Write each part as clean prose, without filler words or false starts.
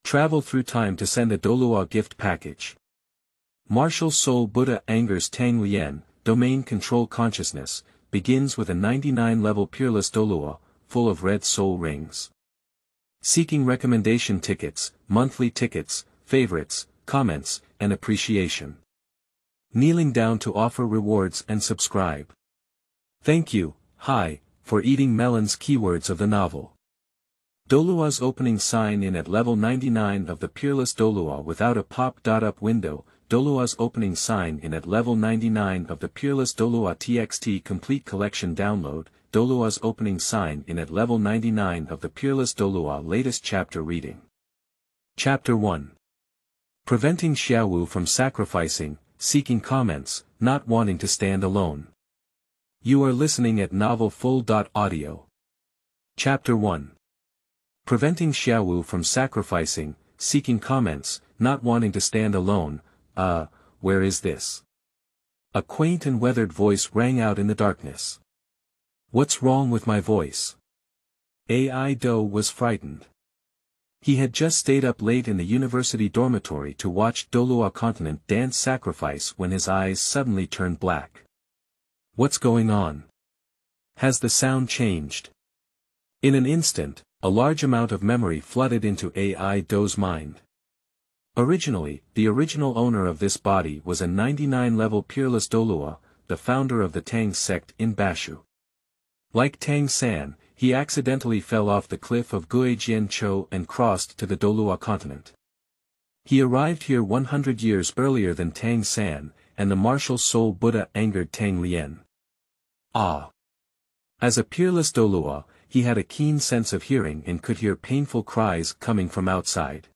Travel through time to send a Dolua gift package. Martial Soul Buddha angers Tang Lien, domain control consciousness, begins with a 99-level peerless Dolua, full of red soul rings. Seeking recommendation tickets, monthly tickets, favorites, comments, and appreciation. Kneeling down to offer rewards and subscribe. Thank you, hi, for eating melons. Keywords of the novel. Dolua's opening sign in at level 99 of the Peerless Dolua without a pop-up window. Dolua's opening sign in at level 99 of the Peerless Dolua TXT Complete Collection download. Dolua's opening sign in at level 99 of the Peerless Dolua latest chapter reading. Chapter 1. Preventing Xiaowu from sacrificing, seeking comments, not wanting to stand alone. You are listening at novelfull.audio. Chapter 1. Preventing Xiaowu from sacrificing, seeking comments, not wanting to stand alone. Where is this? A quaint and weathered voice rang out in the darkness. What's wrong with my voice? Ai Do was frightened. He had just stayed up late in the university dormitory to watch Dolua Continent dance sacrifice when his eyes suddenly turned black. What's going on? Has the sound changed? In an instant, a large amount of memory flooded into Ai Do's mind. Originally, the original owner of this body was a 99-level Peerless Dolua, the founder of the Tang sect in Bashu. Like Tang San, he accidentally fell off the cliff of Guijianchou and crossed to the Dolua Continent. He arrived here 100 years earlier than Tang San, and the martial soul Buddha angered Tang Lien. As a Peerless Dolua, he had a keen sense of hearing and could hear painful cries coming from outside.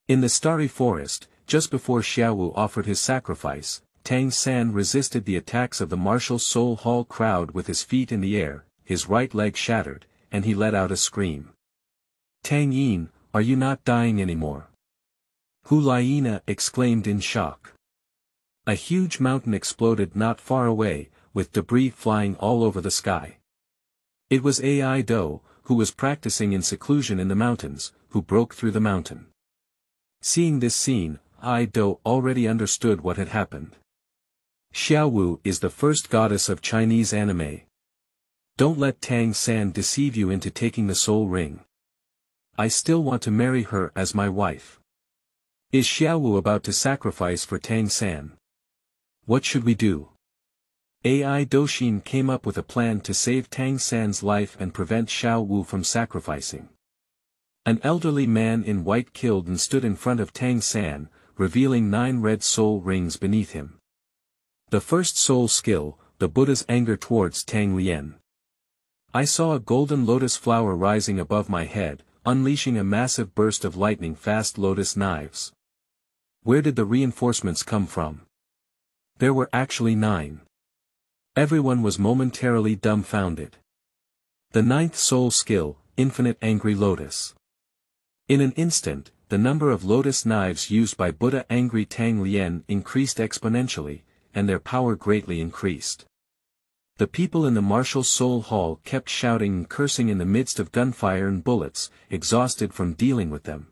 In the starry forest, just before Xiaowu offered his sacrifice, Tang San resisted the attacks of the martial soul hall crowd with his feet in the air, his right leg shattered, and he let out a scream. Tang Yin, are you not dying anymore? Hu Laiina exclaimed in shock. A huge mountain exploded not far away, with debris flying all over the sky. It was Ai Do, who was practicing in seclusion in the mountains, who broke through the mountain. Seeing this scene, Ai Do already understood what had happened. Xiaowu is the first goddess of Chinese anime. Don't let Tang San deceive you into taking the soul ring. I still want to marry her as my wife. Is Xiaowu about to sacrifice for Tang San? What should we do? Ai Doshin came up with a plan to save Tang San's life and prevent Xiaowu from sacrificing. An elderly man in white killed and stood in front of Tang San, revealing 9 red soul rings beneath him. The first soul skill, the Buddha's anger towards Tang Lien. I saw a golden lotus flower rising above my head, unleashing a massive burst of lightning-fast lotus knives. Where did the reinforcements come from? There were actually 9. Everyone was momentarily dumbfounded. The 9th soul skill, Infinite Angry Lotus. In an instant, the number of lotus knives used by Buddha angry Tang Lien increased exponentially, and their power greatly increased. The people in the martial soul hall kept shouting and cursing in the midst of gunfire and bullets, exhausted from dealing with them.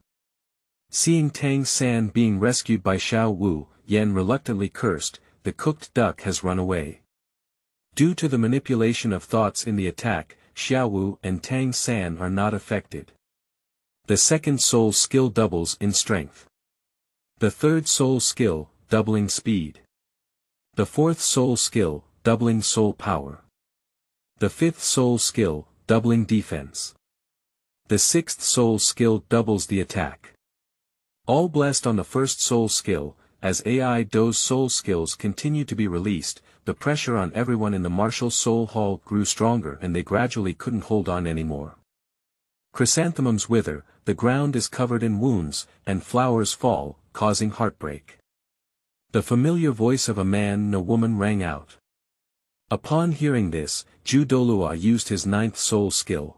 Seeing Tang San being rescued by Xiaowu, Yen reluctantly cursed, the cooked duck has run away. Due to the manipulation of thoughts in the attack, Xiaowu and Tang San are not affected. The second soul skill doubles in strength. The third soul skill, doubling speed. The fourth soul skill, doubling soul power. The fifth soul skill, doubling defense. The sixth soul skill doubles the attack. All blessed on the first soul skill, as Ai Do's soul skills continue to be released, the pressure on everyone in the martial soul hall grew stronger and they gradually couldn't hold on anymore. Chrysanthemums wither, the ground is covered in wounds, and flowers fall, causing heartbreak. The familiar voice of a man and a woman rang out. Upon hearing this, Zhu Dolua used his 9th soul skill.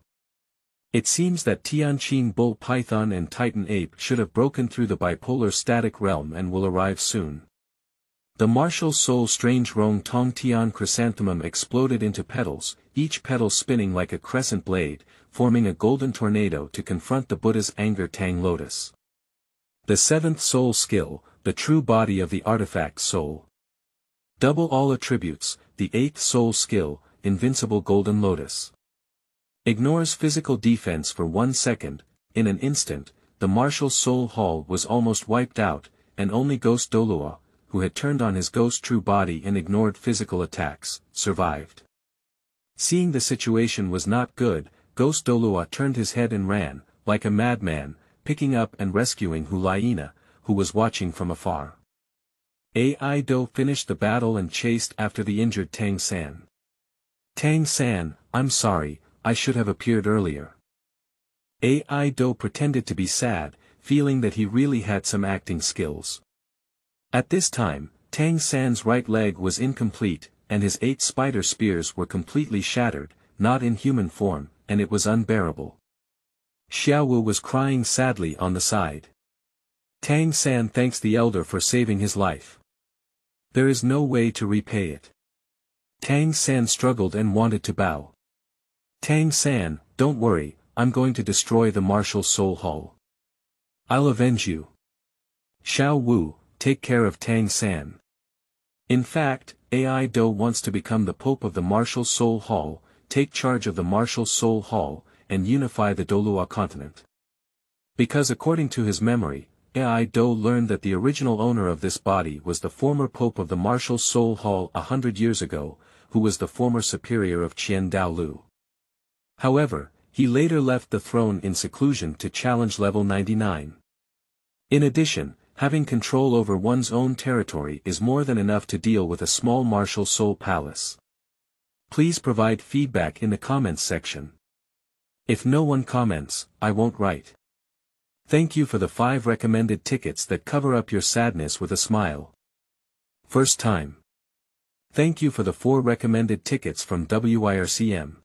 It seems that Tianqin Bull Python and Titan Ape should have broken through the bipolar static realm and will arrive soon. The martial soul Strange Rong Tong Tian chrysanthemum exploded into petals, each petal spinning like a crescent blade, forming a golden tornado to confront the Buddha's anger Tang Lotus. The seventh soul skill, the true body of the artifact soul. Double all attributes, the eighth soul skill, invincible golden lotus. Ignores physical defense for 1 second, in an instant, the martial soul hall was almost wiped out, and only Ghost Dolua, who had turned on his ghost true body and ignored physical attacks, survived. Seeing the situation was not good, Ghost Dolua turned his head and ran, like a madman, picking up and rescuing Hulaina, who was watching from afar. Ai Do finished the battle and chased after the injured Tang San. Tang San, I'm sorry, I should have appeared earlier. Ai Do pretended to be sad, feeling that he really had some acting skills. At this time, Tang San's right leg was incomplete, and his 8 spider spears were completely shattered, not in human form, and it was unbearable. Xiaowu was crying sadly on the side. Tang San thanks the elder for saving his life. There is no way to repay it. Tang San struggled and wanted to bow. Tang San, don't worry, I'm going to destroy the martial soul hall. I'll avenge you. Xiao Wu, take care of Tang San. In fact, Ai Do wants to become the Pope of the Martial Soul Hall, take charge of the Martial Soul Hall, and unify the Dolua continent. Because according to his memory, Ai Do learned that the original owner of this body was the former Pope of the Martial Soul Hall 100 years ago, who was the former superior of Qian Dao Lu. However, he later left the throne in seclusion to challenge level 99. In addition, having control over one's own territory is more than enough to deal with a small martial soul palace. Please provide feedback in the comments section. If no one comments, I won't write. Thank you for the 5 recommended tickets that cover up your sadness with a smile. First time. Thank you for the 4 recommended tickets from WIRCM.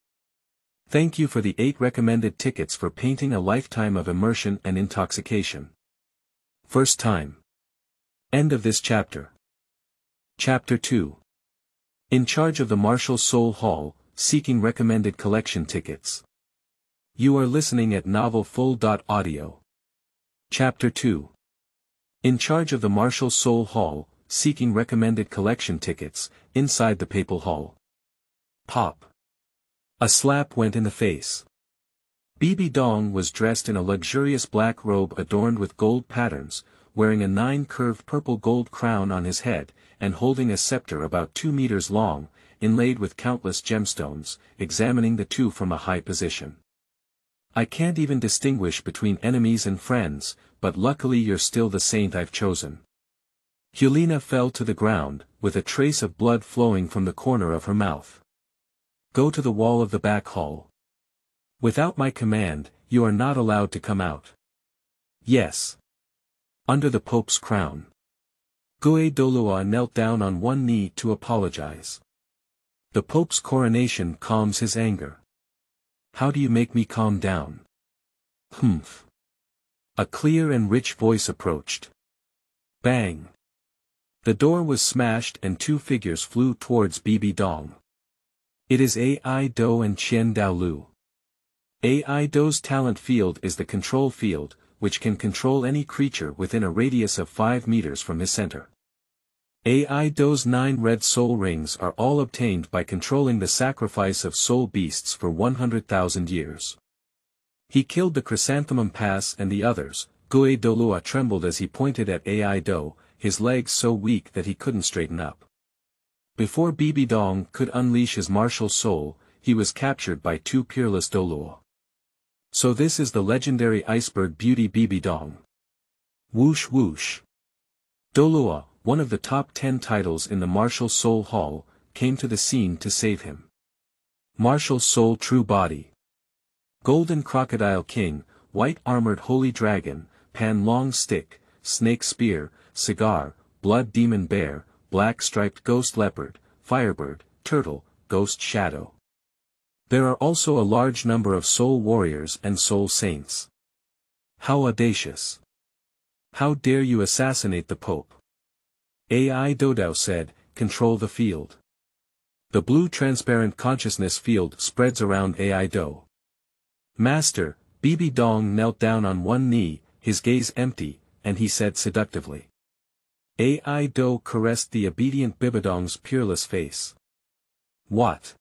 Thank you for the 8 recommended tickets for painting a lifetime of immersion and intoxication. First time. End of this chapter. Chapter 2. In charge of the Martial Soul Hall, seeking recommended collection tickets. You are listening at novelfull.audio. Chapter 2. In charge of the Martial Soul Hall, seeking recommended collection tickets, inside the Papal Hall. Pop. A slap went in the face. Bibi Dong was dressed in a luxurious black robe adorned with gold patterns, wearing a 9-curved purple gold crown on his head, and holding a scepter about 2 meters long, inlaid with countless gemstones, examining the two from a high position. I can't even distinguish between enemies and friends, but luckily you're still the saint I've chosen. Hulaina fell to the ground, with a trace of blood flowing from the corner of her mouth. Go to the wall of the back hall. Without my command, you are not allowed to come out. Yes. Under the Pope's crown. Gui Dolua knelt down on one knee to apologize. The Pope's coronation calms his anger. How do you make me calm down? Humph. A clear and rich voice approached. Bang. The door was smashed and 2 figures flew towards Bibi Dong. It is Ai Do and Qian Dao Lu. Ai Do's talent field is the control field, which can control any creature within a radius of 5 meters from his center. Ai Do's 9 red soul rings are all obtained by controlling the sacrifice of soul beasts for 100,000 years. He killed the Chrysanthemum Pass and the others. Gui Dolua trembled as he pointed at Ai Do, his legs so weak that he couldn't straighten up. Before Bibi Dong could unleash his martial soul, he was captured by 2 peerless Dolua. So this is the legendary iceberg beauty Bibi Dong. Whoosh whoosh. Dolua, one of the top 10 titles in the Martial Soul Hall, came to the scene to save him. Martial Soul True Body. Golden Crocodile King, White Armored Holy Dragon, Pan Long Stick, Snake Spear, Cigar, Blood Demon Bear, Black Striped Ghost Leopard, Firebird, Turtle, Ghost Shadow. There are also a large number of soul warriors and soul saints. How audacious. How dare you assassinate the Pope? Ai Dodao said, control the field. The blue transparent consciousness field spreads around Ai Do. Master, Bibi Dong knelt down on one knee, his gaze empty, and he said seductively. Ai Do caressed the obedient Bibidong's peerless face. What?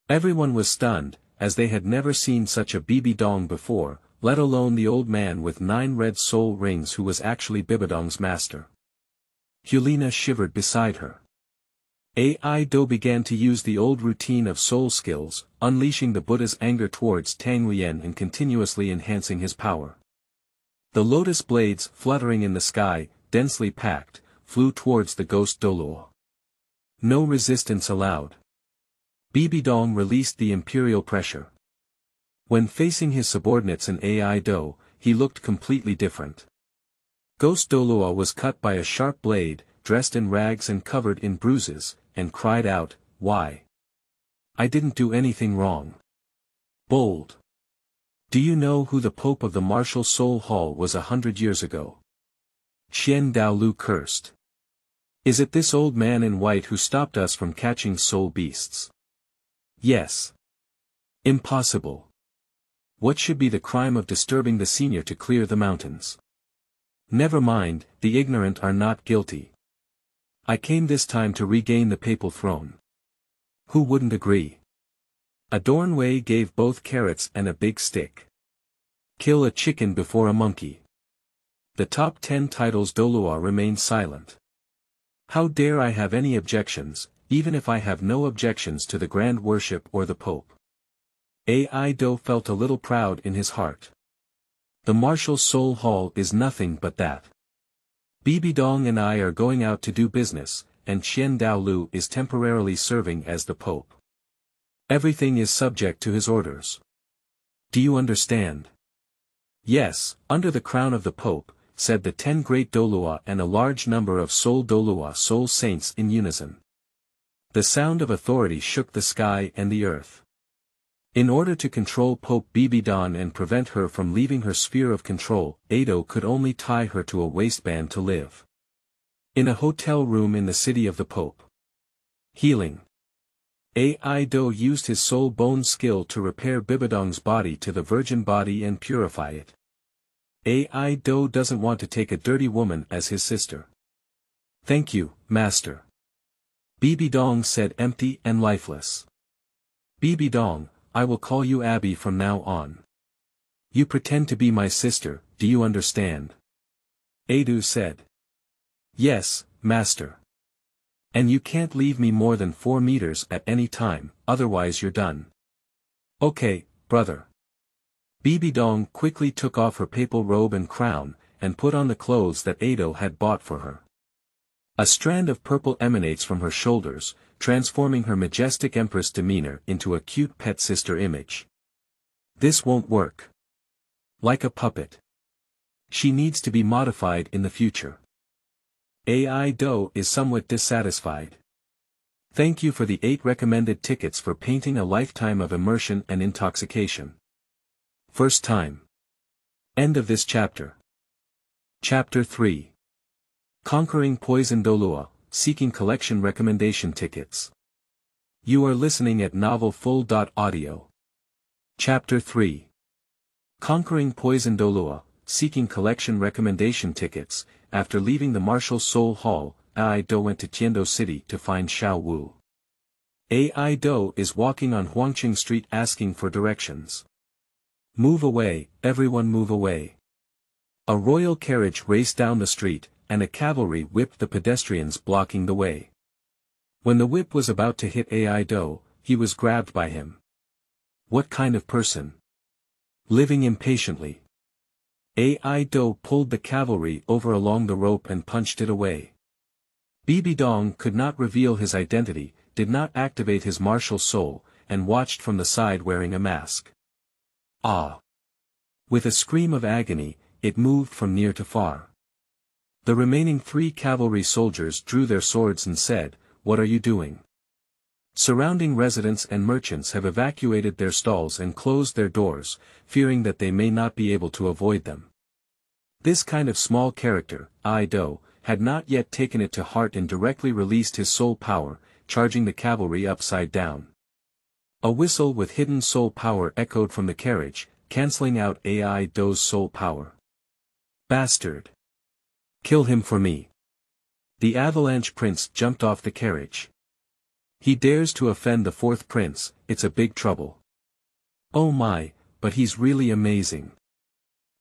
Everyone was stunned, as they had never seen such a Bibidong before, let alone the old man with 9 red soul rings who was actually Bibidong's master. Hulina shivered beside her. Ai Do began to use the old routine of soul skills, unleashing the Buddha's anger towards Tang Lien and continuously enhancing his power. The lotus blades, fluttering in the sky, densely packed, flew towards the ghost Doluo. No resistance allowed. Bibidong released the imperial pressure. When facing his subordinates in Ai Do, he looked completely different. Ghost Doluo was cut by a sharp blade, dressed in rags and covered in bruises, and cried out, "Why? I didn't do anything wrong." Bold. Do you know who the Pope of the Martial Soul Hall was 100 years ago? Xian Daolu cursed. Is it this old man in white who stopped us from catching soul beasts? Yes. Impossible. What should be the crime of disturbing the senior to clear the mountains? Never mind, the ignorant are not guilty. I came this time to regain the papal throne. Who wouldn't agree? Adorn Wei gave both carrots and a big stick. Kill a chicken before a monkey. The top 10 titles Doluo remained silent. How dare I have any objections, even if I have no objections to the grand worship or the Pope? Ai Do felt a little proud in his heart. The Martial Soul Hall is nothing but that. Bibidong and I are going out to do business, and Xian Daolu is temporarily serving as the Pope. Everything is subject to his orders. Do you understand? Yes, under the crown of the Pope, said the 10 great Doluo and a large number of soul Doluo soul saints in unison. The sound of authority shook the sky and the earth. In order to control Pope Bibidong and prevent her from leaving her sphere of control, Ado could only tie her to a waistband to live. In a hotel room in the city of the Pope. Healing. Ai Do used his soul bone skill to repair Bibidong's body to the virgin body and purify it. Ai Do doesn't want to take a dirty woman as his sister. Thank you, master. Bibidong said, empty and lifeless. Bibidong, I will call you Abby from now on. You pretend to be my sister, do you understand? Adu said. Yes, master. And you can't leave me more than 4 meters at any time, otherwise you're done. Okay, brother. Bibidong quickly took off her papal robe and crown, and put on the clothes that Ado had bought for her. A strand of purple emanates from her shoulders, transforming her majestic empress demeanor into a cute pet sister image. This won't work. Like a puppet. She needs to be modified in the future. Ai Do is somewhat dissatisfied. Thank you for the 8 recommended tickets for painting a lifetime of immersion and intoxication. First time. End of this chapter. Chapter 3. Conquering Poison Doluo, seeking collection recommendation tickets. You are listening at novelfull.audio. Chapter 3. Conquering Poison Doluo, seeking collection recommendation tickets. After leaving the Martial Soul Hall, Ai Do went to Tiando City to find Xiao Wu. Ai Do is walking on Huangqing Street asking for directions. Move away, everyone move away. A royal carriage raced down the street, and a cavalry whipped the pedestrians blocking the way. When the whip was about to hit Ai Do, he was grabbed by him. What kind of person? Living impatiently. Ai Do pulled the cavalry over along the rope and punched it away. Bibidong could not reveal his identity, did not activate his martial soul, and watched from the side wearing a mask. Ah! With a scream of agony, it moved from near to far. The remaining 3 cavalry soldiers drew their swords and said, "What are you doing?" Surrounding residents and merchants have evacuated their stalls and closed their doors, fearing that they may not be able to avoid them. This kind of small character, Ai Do, had not yet taken it to heart and directly released his soul power, charging the cavalry upside down. A whistle with hidden soul power echoed from the carriage, cancelling out Ai Do's soul power. Bastard! Kill him for me. The Avalanche Prince jumped off the carriage. He dares to offend the fourth prince, it's a big trouble. Oh my, but he's really amazing.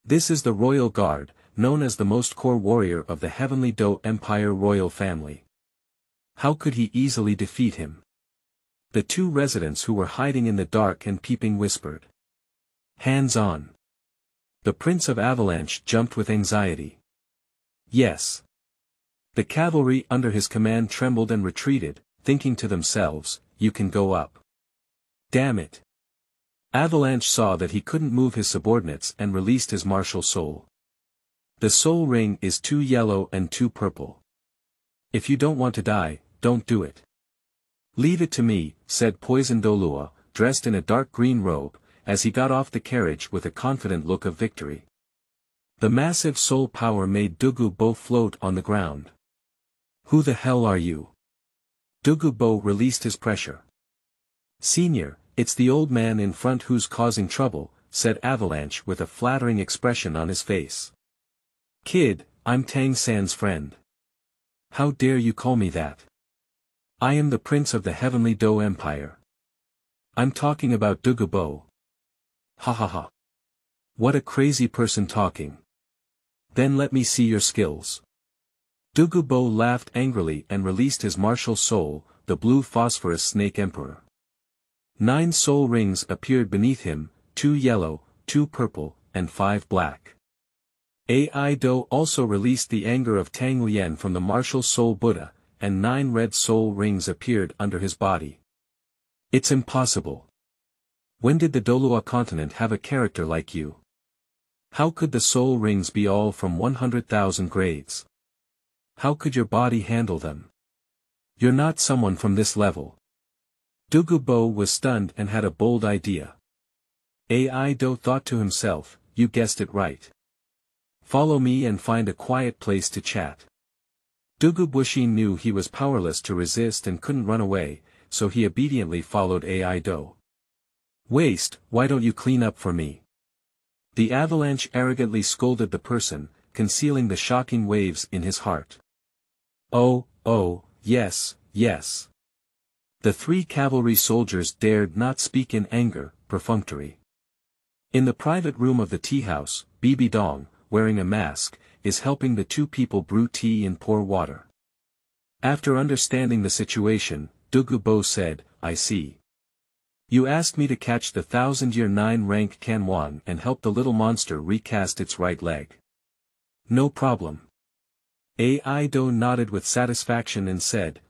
This is the Royal Guard, known as the most core warrior of the Heavenly Do Empire royal family. How could he easily defeat him? The two residents who were hiding in the dark and peeping whispered. Hands on. The Prince of Avalanche jumped with anxiety. Yes. The cavalry under his command trembled and retreated, thinking to themselves, you can go up. Damn it. Avalanche saw that he couldn't move his subordinates and released his martial soul. The soul ring is too yellow and too purple. If you don't want to die, don't do it. Leave it to me, said Poison Dolua, dressed in a dark green robe, as he got off the carriage with a confident look of victory. The massive soul power made Dugu Bo float on the ground. Who the hell are you? Dugu Bo released his pressure. Senior, it's the old man in front who's causing trouble, said Avalanche with a flattering expression on his face. Kid, I'm Tang San's friend. How dare you call me that? I am the Prince of the Heavenly Do Empire. I'm talking about Dugu Bo. Ha ha ha. What a crazy person talking. Then let me see your skills. Dugu Bo laughed angrily and released his martial soul, the blue phosphorus snake emperor. 9 soul rings appeared beneath him, 2 yellow, 2 purple, and 5 black. Ai Do also released the anger of Tang Lian from the martial soul Buddha, and 9 red soul rings appeared under his body. It's impossible. When did the Dolua continent have a character like you? How could the soul rings be all from 100,000 grades? How could your body handle them? You're not someone from this level. Dugu Bo was stunned and had a bold idea. Ai Do thought to himself, you guessed it right. Follow me and find a quiet place to chat. Dugu Bushin knew he was powerless to resist and couldn't run away, so he obediently followed Ai Do. Waste, why don't you clean up for me? The Avalanche arrogantly scolded the person, concealing the shocking waves in his heart. Oh, yes, yes. The 3 cavalry soldiers dared not speak in anger, perfunctory. In the private room of the tea house, Bibi Dong, wearing a mask, is helping the 2 people brew tea and pour water. After understanding the situation, Dugu Bo said, I see. You asked me to catch the 1000-year 9-rank Kanwan and help the little monster recast its right leg. No problem. Ai Do nodded with satisfaction and said,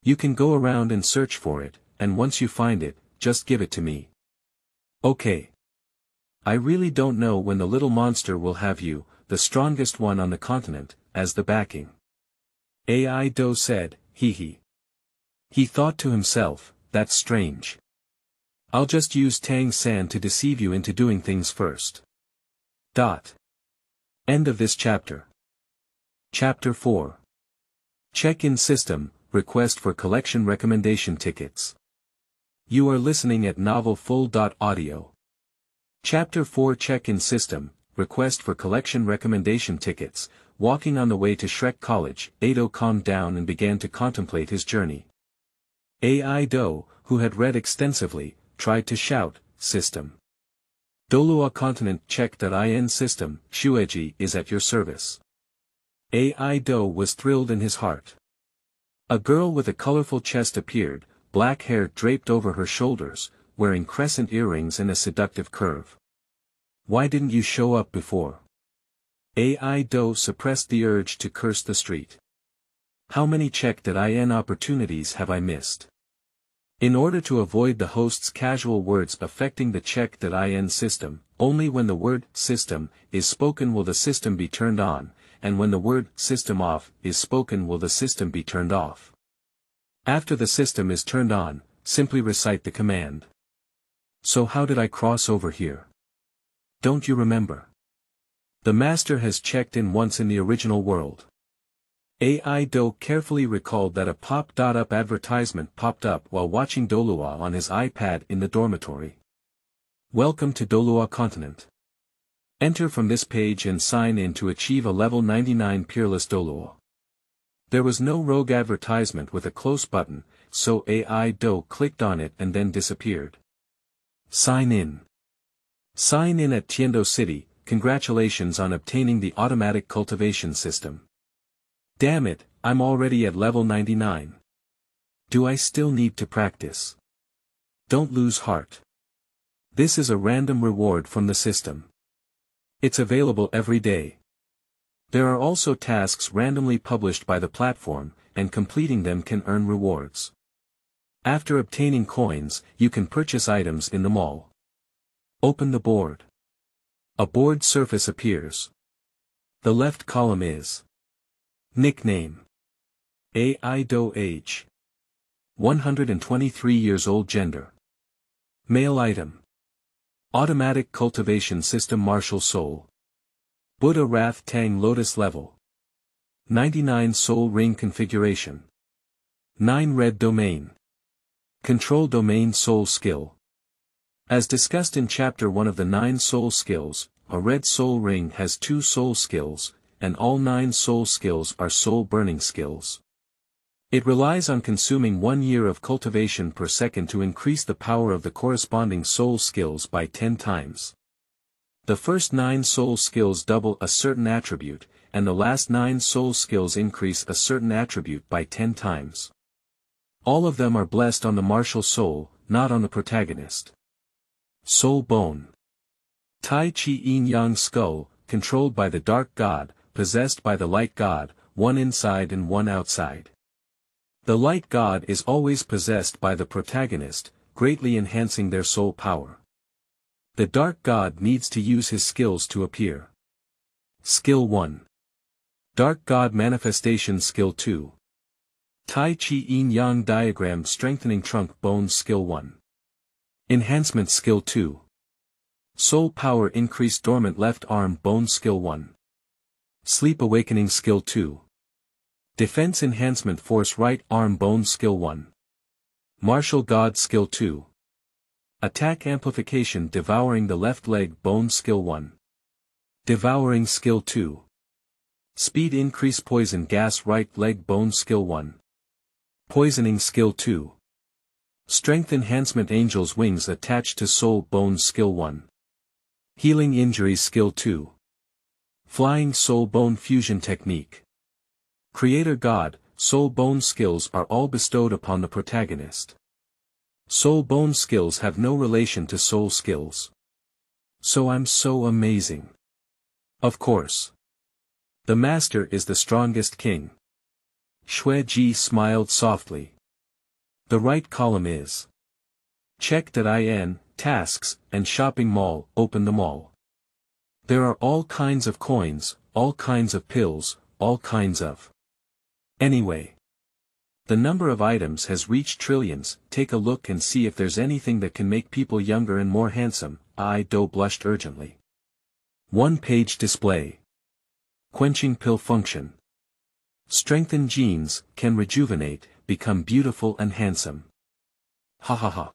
You can go around and search for it, and once you find it, just give it to me. Okay. I really don't know when the little monster will have you, the strongest one on the continent, as the backing. Ai Do said, hee hee. He thought to himself, that's strange. I'll just use Tang San to deceive you into doing things first. End of this chapter. Chapter 4. Check-in system, request for collection recommendation tickets. You are listening at novelfull.audio. Chapter 4 Check-in system, request for collection recommendation tickets. Walking on the way to Shrek College, Ado calmed down and began to contemplate his journey. Ai Do, who had read extensively, tried to shout, System. Dolua Continent Check.in System, Shueji is at your service. Ai Do was thrilled in his heart. A girl with a colorful chest appeared, black hair draped over her shoulders, wearing crescent earrings and a seductive curve. Why didn't you show up before? Ai Do suppressed the urge to curse the street. How many Check.in opportunities have I missed? In order to avoid the host's casual words affecting the Check.in system, only when the word system is spoken will the system be turned on, and when the word system off is spoken will the system be turned off. After the system is turned on, simply recite the command. So how did I cross over here? Don't you remember? The master has checked in once in the original world. Ai Do carefully recalled that a pop-up advertisement popped up while watching Dolua on his iPad in the dormitory. Welcome to Dolua Continent. Enter from this page and sign in to achieve a level 99 Peerless Doluo. There was no rogue advertisement with a close button, so AI Do clicked on it and then disappeared. Sign in. Sign in at Tiendo City. Congratulations on obtaining the automatic cultivation system. Damn it, I'm already at level 99. Do I still need to practice? Don't lose heart. This is a random reward from the system. It's available every day. There are also tasks randomly published by the platform, and completing them can earn rewards. After obtaining coins, you can purchase items in the mall. Open the board. A board surface appears. The left column is Nickname. AI Do Age. 123 years old. Gender. Male. Item. Automatic Cultivation System. Martial Soul. Buddha Wrath Tang Lotus Level. 99 Soul Ring Configuration. 9 Red Domain. Control Domain Soul Skill. As discussed in Chapter 1 of the 9 Soul Skills, a red soul ring has 2 soul skills, and all 9 soul skills are soul burning skills. It relies on consuming 1 year of cultivation per second to increase the power of the corresponding soul skills by 10 times. The first 9 soul skills double a certain attribute, and the last 9 soul skills increase a certain attribute by 10 times. All of them are blessed on the martial soul, not on the protagonist. Soul Bone. Tai Chi Yin Yang Skull, controlled by the Dark God, possessed by the Light God, one inside and one outside. The Light God is always possessed by the protagonist, greatly enhancing their soul power. The Dark God needs to use his skills to appear. Skill 1. Dark God Manifestation. Skill 2. Tai Chi Yin Yang Diagram Strengthening Trunk Bones. Skill 1. Enhancement. Skill 2. Soul Power Increase Dormant Left Arm Bone. Skill 1. Sleep Awakening. Skill 2. Defense Enhancement Force Right Arm Bone. Skill 1. Martial God. Skill 2. Attack Amplification Devouring the Left Leg Bone. Skill 1. Devouring. Skill 2. Speed Increase Poison Gas Right Leg Bone. Skill 1. Poisoning. Skill 2. Strength Enhancement Angel's Wings Attached to Soul Bones. Skill 1. Healing Injuries. Skill 2. Flying Soul Bone Fusion Technique. Creator God, Soul Bone skills are all bestowed upon the protagonist. Soul Bone skills have no relation to soul skills. So I'm so amazing. Of course. The Master is the strongest king. Xue Ji smiled softly. The right column is Check.in, Tasks, and Shopping Mall. Open the mall. There are all kinds of coins, all kinds of pills, all kinds of. Anyway. The number of items has reached trillions. Take a look and see if there's anything that can make people younger and more handsome. I Do blushed urgently. 1-page display. Quenching Pill Function. Strengthen genes, can rejuvenate, become beautiful and handsome. Ha ha ha.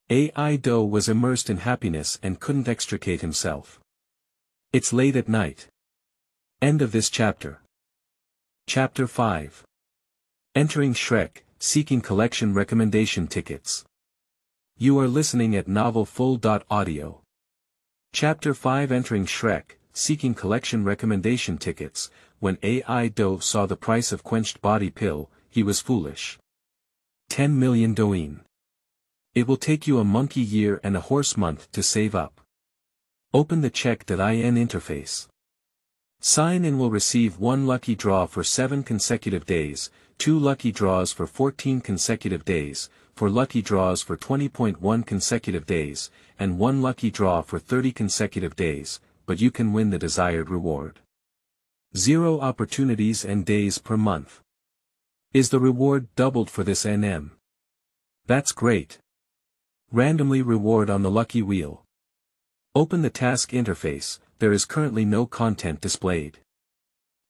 AI Do was immersed in happiness and couldn't extricate himself. It's late at night. End of this chapter. Chapter 5. Entering Shrek, Seeking Collection Recommendation Tickets. You are listening at novelfull.audio. Chapter 5. Entering Shrek, Seeking Collection Recommendation Tickets. When AI Do saw the price of Quenched Body Pill, he was foolish. 10 million Doin. It will take you a monkey year and a horse month to save up. Open the Check.in interface. Sign in will receive 1 lucky draw for 7 consecutive days, 2 lucky draws for 14 consecutive days, 4 lucky draws for 20.1 consecutive days, and 1 lucky draw for 30 consecutive days, but you can win the desired reward. 0 opportunities and days per month. Is the reward doubled for this NM? That's great. Randomly reward on the lucky wheel. Open the task interface. There is currently no content displayed.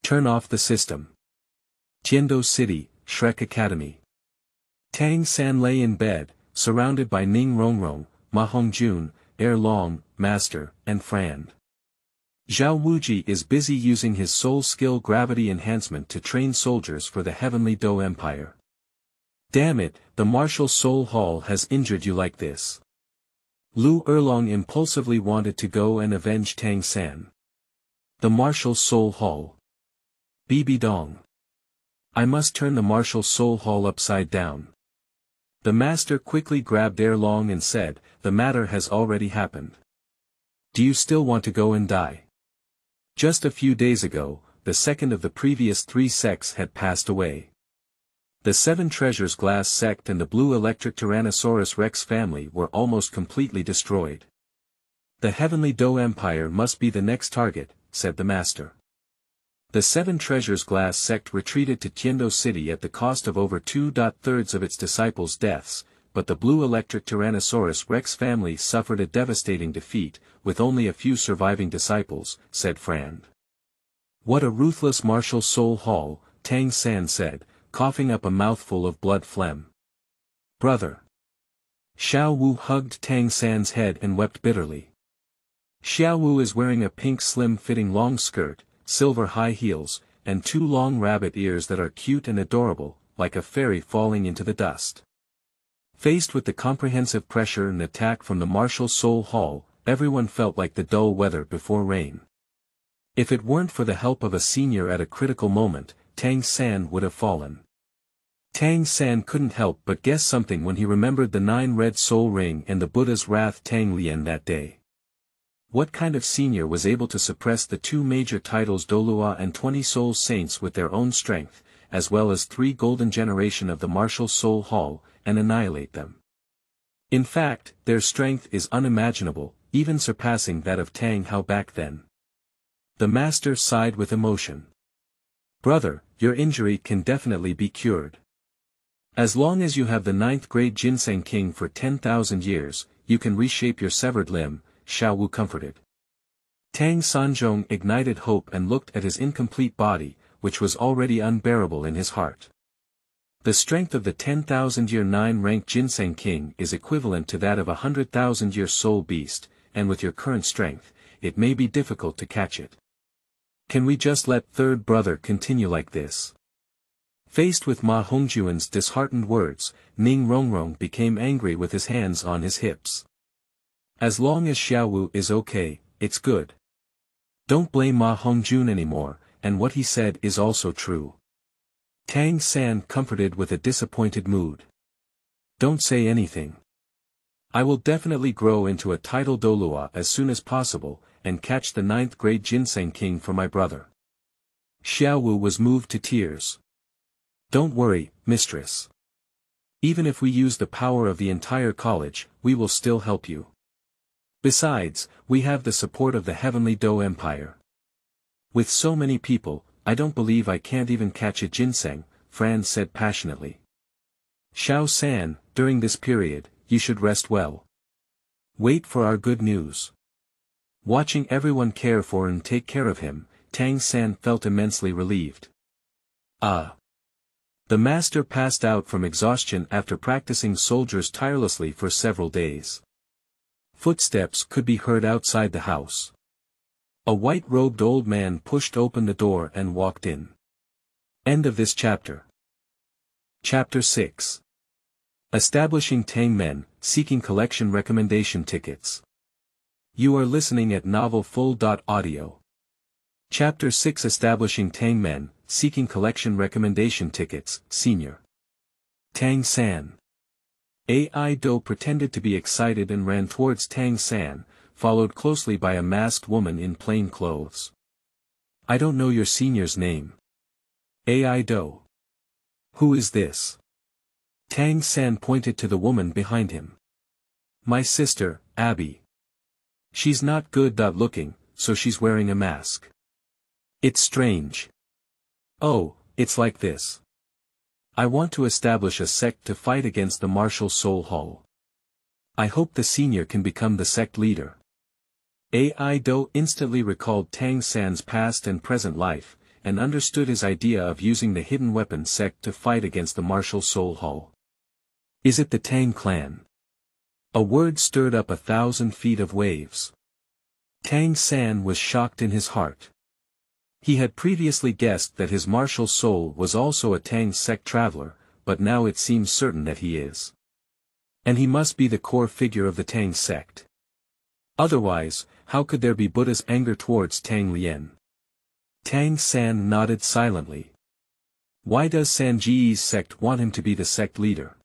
Turn off the system. Tiendo City, Shrek Academy. Tang San lay in bed, surrounded by Ning Rongrong, Ma Hongjun, Er Long, Master, and Fran. Zhao Wuji is busy using his soul skill gravity enhancement to train soldiers for the Heavenly Dou Empire. Damn it, the Martial Soul Hall has injured you like this. Lu Erlong impulsively wanted to go and avenge Tang San. The Martial Soul Hall. Bibi Dong. I must turn the Martial Soul Hall upside down. The master quickly grabbed Erlong and said, the matter has already happened. Do you still want to go and die? Just a few days ago, the second of the previous 3 sects had passed away. The 7 Treasures Glass sect and the Blue Electric Tyrannosaurus Rex family were almost completely destroyed. The Heavenly Dou Empire must be the next target, said the master. The 7 Treasures Glass sect retreated to Tiendo City at the cost of over 2/3 of its disciples' deaths, but the Blue Electric Tyrannosaurus Rex family suffered a devastating defeat, with only a few surviving disciples, said Frand. What a ruthless Martial Soul Hall, Tang San said, coughing up a mouthful of blood phlegm. Brother. Xiao Wu hugged Tang San's head and wept bitterly. Xiao Wu is wearing a pink slim-fitting long skirt, silver high heels, and 2 long rabbit ears that are cute and adorable, like a fairy falling into the dust. Faced with the comprehensive pressure and attack from the Martial Soul Hall, everyone felt like the dull weather before rain. If it weren't for the help of a senior at a critical moment, Tang San would have fallen. Tang San couldn't help but guess something when he remembered the 9 red soul ring and the Buddha's wrath Tang Lien that day. What kind of senior was able to suppress the 2 major titles Dolua and 20 soul saints with their own strength, as well as 3 golden generation of the Martial Soul Hall, and annihilate them? In fact, their strength is unimaginable, even surpassing that of Tang Hao back then. The master sighed with emotion. Brother, your injury can definitely be cured. As long as you have the 9th grade Ginseng King for 10,000 years, you can reshape your severed limb, Xiao Wu comforted. Tang Sanzhong ignited hope and looked at his incomplete body, which was already unbearable in his heart. The strength of the 10,000-year 9-ranked Ginseng King is equivalent to that of a 100,000-year soul beast, and with your current strength, it may be difficult to catch it. Can we just let third brother continue like this? Faced with Ma Hongjuan's disheartened words, Ning Rongrong became angry with his hands on his hips. As long as Xiao Wu is okay, it's good. Don't blame Ma Hongjun anymore, and what he said is also true. Tang San comforted with a disappointed mood. Don't say anything. I will definitely grow into a title Dolua as soon as possible, and catch the 9th grade Ginseng King for my brother. Xiao Wu was moved to tears. Don't worry, mistress. Even if we use the power of the entire college, we will still help you. Besides, we have the support of the Heavenly Dou Empire. With so many people, I don't believe I can't even catch a ginseng, Franz said passionately. Xiao San, during this period, you should rest well. Wait for our good news. Watching everyone care for and take care of him, Tang San felt immensely relieved. Ah. The master passed out from exhaustion after practicing soldiers tirelessly for several days. Footsteps could be heard outside the house. A white-robed old man pushed open the door and walked in. End of this chapter. Chapter 6. Establishing Tang Men, seeking collection recommendation tickets. You are listening at novelfull.audio. Chapter 6 Establishing Tang Men, seeking collection recommendation tickets, Senior. Tang San. Ai Do pretended to be excited and ran towards Tang San, followed closely by a masked woman in plain clothes. I don't know your senior's name. Ai Do. Who is this? Tang San pointed to the woman behind him. My sister, Abby. She's not good looking, so she's wearing a mask. It's strange. Oh, it's like this. I want to establish a sect to fight against the Martial Soul Hall. I hope the senior can become the sect leader. Ai Do instantly recalled Tang San's past and present life, and understood his idea of using the hidden weapon sect to fight against the Martial Soul Hall. Is it the Tang clan? A word stirred up 1,000 feet of waves. Tang San was shocked in his heart. He had previously guessed that his martial soul was also a Tang sect traveler, but now it seems certain that he is. And he must be the core figure of the Tang sect. Otherwise, how could there be Buddha's anger towards Tang Lien? Tang San nodded silently. Why does Sanji's sect want him to be the sect leader?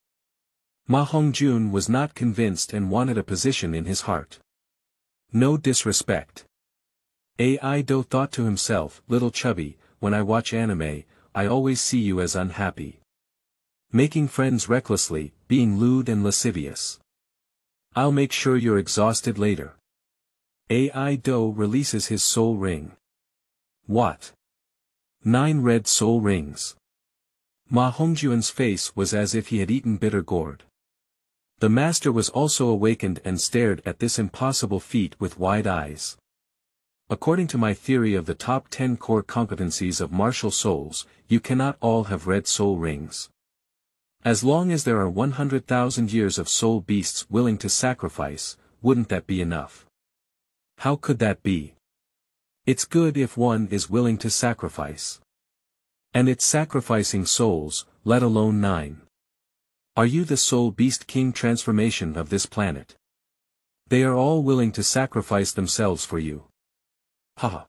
Ma Hongjun was not convinced and wanted a position in his heart. No disrespect. Ai Do thought to himself, little chubby, when I watch anime, I always see you as unhappy. Making friends recklessly, being lewd and lascivious. I'll make sure you're exhausted later. Ai Do releases his soul ring. What? 9 red soul rings. Ma Hongjun's face was as if he had eaten bitter gourd. The master was also awakened and stared at this impossible feat with wide eyes. According to my theory of the top 10 core competencies of martial souls, you cannot all have red soul rings. As long as there are 100,000 years of soul beasts willing to sacrifice, wouldn't that be enough? How could that be? It's good if one is willing to sacrifice. And it's sacrificing souls, let alone 9. Are you the soul beast king transformation of this planet? They are all willing to sacrifice themselves for you. Haha.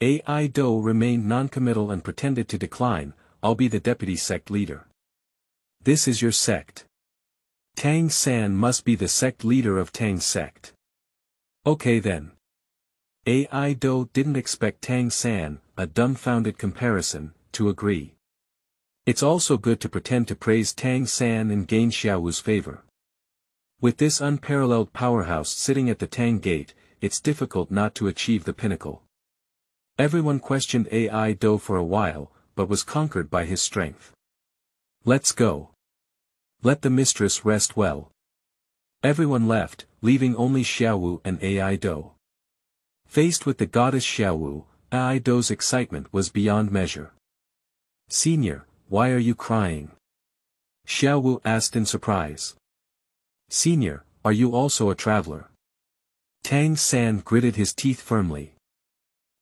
Ai Do remained noncommittal and pretended to decline, I'll be the deputy sect leader. This is your sect. Tang San must be the sect leader of Tang sect. Okay then. Ai Do didn't expect Tang San, a dumbfounded comparison, to agree. It's also good to pretend to praise Tang San and gain Xiaowu's favor. With this unparalleled powerhouse sitting at the Tang gate, it's difficult not to achieve the pinnacle. Everyone questioned Ai Do for a while, but was conquered by his strength. Let's go. Let the mistress rest well. Everyone left, leaving only Xiaowu and Ai Do. Faced with the goddess Xiaowu, Ai Do's excitement was beyond measure. Senior, why are you crying? Xiaowu asked in surprise. Senior, are you also a traveler? Tang San gritted his teeth firmly.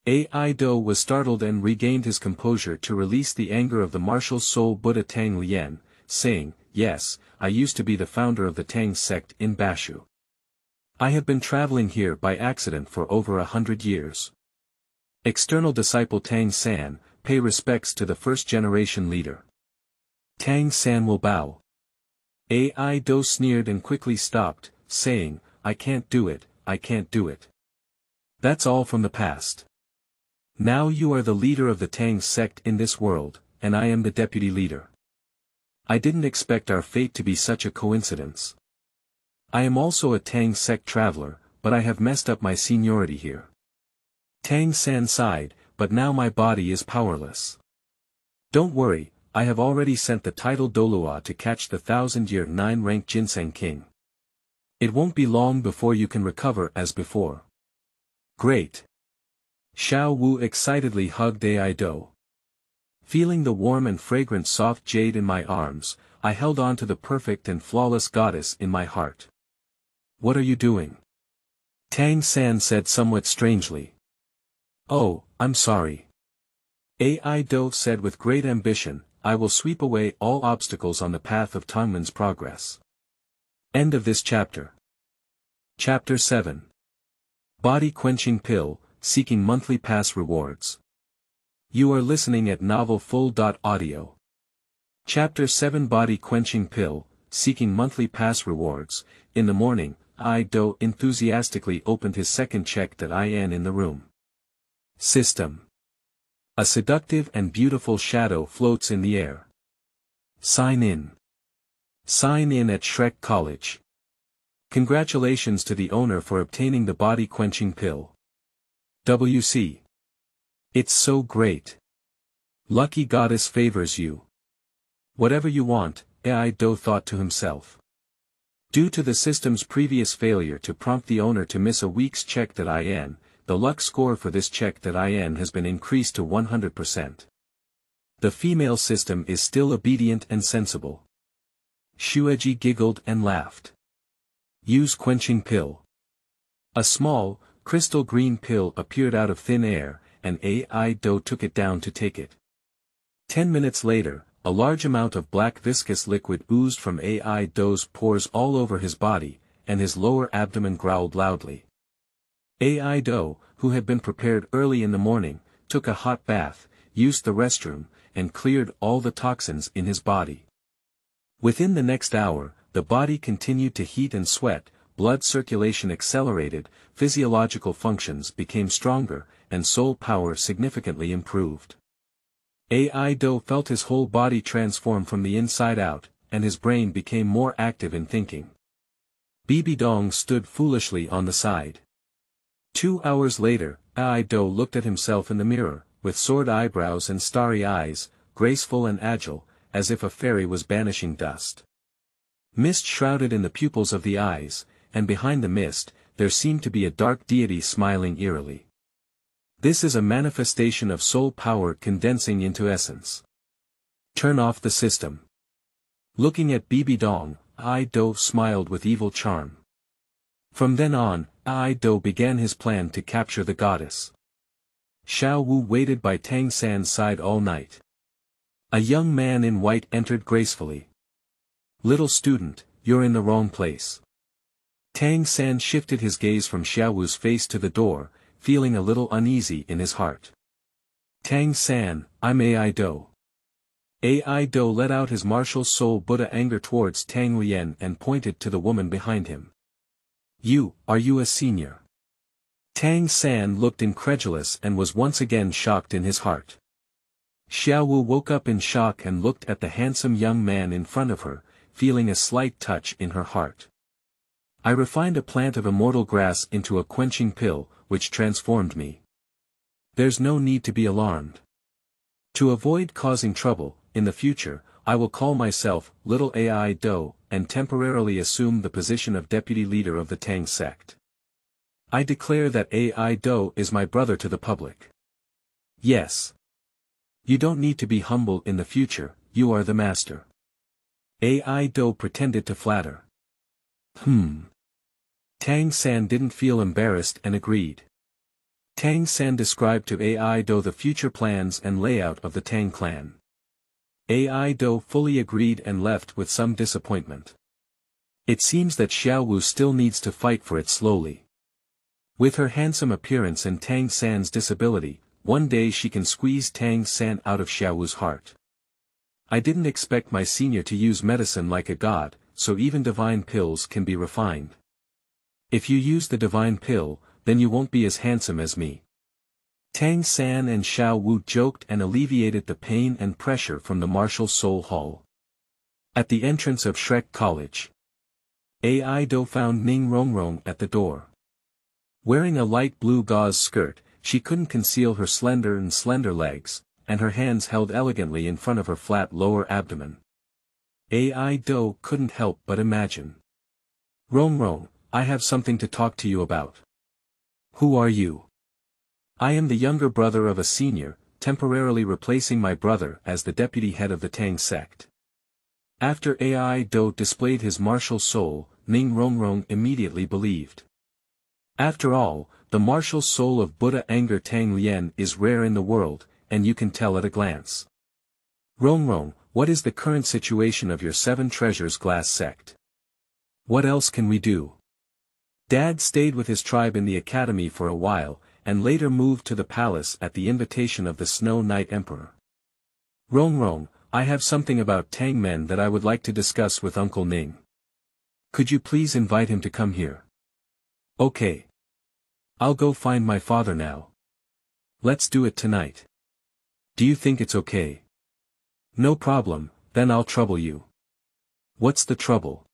Ai Do was startled and regained his composure to release the anger of the martial soul Buddha Tang Lien, saying, yes, I used to be the founder of the Tang sect in Bashu. I have been traveling here by accident for over 100 years. External disciple Tang San, pay respects to the first-generation leader. Tang San will bow. Ai Do sneered and quickly stopped, saying, I can't do it, I can't do it. That's all from the past. Now you are the leader of the Tang sect in this world, and I am the deputy leader. I didn't expect our fate to be such a coincidence. I am also a Tang sect traveler, but I have messed up my seniority here. Tang San sighed, but now my body is powerless. Don't worry, I have already sent the title Dolua to catch the 1,000-year 9-rank Ginseng King. It won't be long before you can recover as before. Great. Xiaowu excitedly hugged Ai Do. Feeling the warm and fragrant soft jade in my arms, I held on to the perfect and flawless goddess in my heart. What are you doing? Tang San said somewhat strangely. Oh, I'm sorry. Ai Do said with great ambition, I will sweep away all obstacles on the path of Tongmen's progress. End of this chapter. Chapter 7. Body Quenching Pill, Seeking Monthly Pass Rewards. You are listening at NovelFull.audio. Chapter 7 Body Quenching Pill, Seeking Monthly Pass Rewards. In the morning, Ai Do enthusiastically opened his second check that IN in the room. System. A seductive and beautiful shadow floats in the air. Sign in. Sign in at Shrek College. Congratulations to the owner for obtaining the body quenching pill. WC. It's so great. Lucky goddess favors you. Whatever you want, Ai Do thought to himself. Due to the system's previous failure to prompt the owner to miss a week's check that IN, the luck score for this check that IN has been increased to 100%. The female system is still obedient and sensible. Shueji giggled and laughed. Use quenching pill. A small, crystal green pill appeared out of thin air, and Ai Do took it down to take it. 10 minutes later, a large amount of black viscous liquid oozed from Ai Do's pores all over his body, and his lower abdomen growled loudly. Ai Do, who had been prepared early in the morning, took a hot bath, used the restroom, and cleared all the toxins in his body. Within the next hour, the body continued to heat and sweat, blood circulation accelerated, physiological functions became stronger, and soul power significantly improved. Ai Do felt his whole body transform from the inside out, and his brain became more active in thinking. Bibi Dong stood foolishly on the side. 2 hours later, Ai Do looked at himself in the mirror, with sword eyebrows and starry eyes, graceful and agile, as if a fairy was banishing dust. Mist shrouded in the pupils of the eyes, and behind the mist, there seemed to be a dark deity smiling eerily. This is a manifestation of soul power condensing into essence. Turn off the system. Looking at Bibi Dong, Ai Do smiled with evil charm. From then on, Ai Do began his plan to capture the goddess. Xiao Wu waited by Tang San's side all night. A young man in white entered gracefully. "Little student, you're in the wrong place." Tang San shifted his gaze from Xiao Wu's face to the door, feeling a little uneasy in his heart. "Tang San, I'm Ai Do." Ai Do let out his martial soul Buddha anger towards Tang Lian and pointed to the woman behind him. Are you a senior?" Tang San looked incredulous and was once again shocked in his heart. Xiao Wu woke up in shock and looked at the handsome young man in front of her, feeling a slight touch in her heart. "I refined a plant of immortal grass into a quenching pill, which transformed me. There's no need to be alarmed. To avoid causing trouble, in the future, I will call myself Little Ai Do, and temporarily assume the position of deputy leader of the Tang sect. I declare that Ai Do is my brother to the public. Yes. You don't need to be humble in the future, you are the master." Ai Do pretended to flatter. Tang San didn't feel embarrassed and agreed. Tang San described to Ai Do the future plans and layout of the Tang clan. Ai Do fully agreed and left with some disappointment. It seems that Xiao Wu still needs to fight for it slowly. With her handsome appearance and Tang San's disability, one day she can squeeze Tang San out of Xiao Wu's heart. I didn't expect my senior to use medicine like a god, so even divine pills can be refined. If you use the divine pill, then you won't be as handsome as me. Tang San and Xiao Wu joked and alleviated the pain and pressure from the martial soul hall. At the entrance of Shrek College, Ai Do found Ning Rongrong at the door. Wearing a light blue gauze skirt, she couldn't conceal her slender legs, and her hands held elegantly in front of her flat lower abdomen. Ai Do couldn't help but imagine. "Rongrong, I have something to talk to you about." "Who are you?" "I am the younger brother of a senior, temporarily replacing my brother as the deputy head of the Tang sect." After Ai Do displayed his martial soul, Ning Rongrong immediately believed. After all, the martial soul of Buddha Anger Tang Lian is rare in the world, and you can tell at a glance. "Rongrong, what is the current situation of your Seven Treasures Glass sect? What else can we do?" Dad stayed with his tribe in the academy for a while, and later moved to the palace at the invitation of the Snow Knight Emperor. "Rongrong, I have something about Tang men that I would like to discuss with Uncle Ning. Could you please invite him to come here?" "Okay. I'll go find my father now. Let's do it tonight. Do you think it's okay?" "No problem, then I'll trouble you." "What's the trouble?"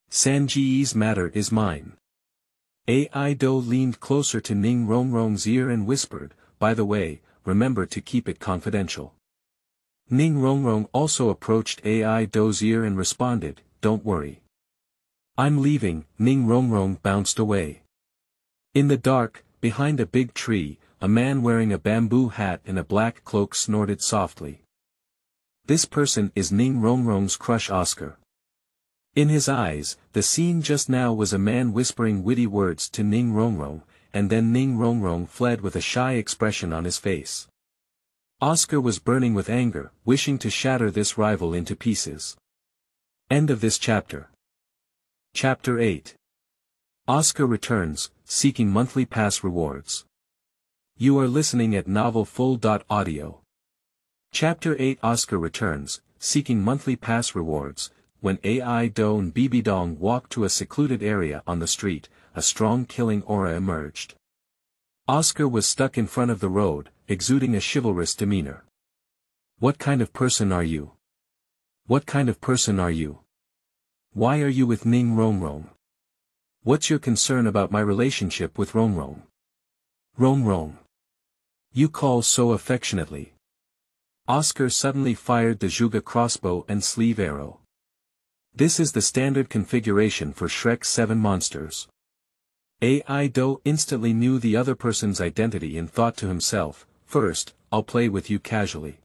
"Sanji's matter is mine." Ai Do leaned closer to Ning Rongrong's ear and whispered, "By the way, remember to keep it confidential." Ning Rongrong also approached Ai Do's ear and responded, "Don't worry. I'm leaving." Ning Rongrong bounced away. In the dark, behind a big tree, a man wearing a bamboo hat and a black cloak snorted softly. This person is Ning Rongrong's crush Oscar. In his eyes, the scene just now was a man whispering witty words to Ning Rongrong, and then Ning Rongrong fled with a shy expression on his face. Oscar was burning with anger, wishing to shatter this rival into pieces. End of this chapter. Chapter 8. Oscar returns, seeking monthly pass rewards. You are listening at novelfull.audio. Chapter 8. Oscar returns, seeking monthly pass rewards. When Ai Do and Bibidong walked to a secluded area on the street, a strong killing aura emerged. Oscar was stuck in front of the road, exuding a chivalrous demeanor. What kind of person are you? What kind of person are you? Why are you with Ning Rongrong? What's your concern about my relationship with Rongrong? Rongrong. You call so affectionately. Oscar suddenly fired the Zhuge crossbow and sleeve arrow. This is the standard configuration for Shrek's 7 monsters. Ai Do instantly knew the other person's identity and thought to himself, first, I'll play with you casually.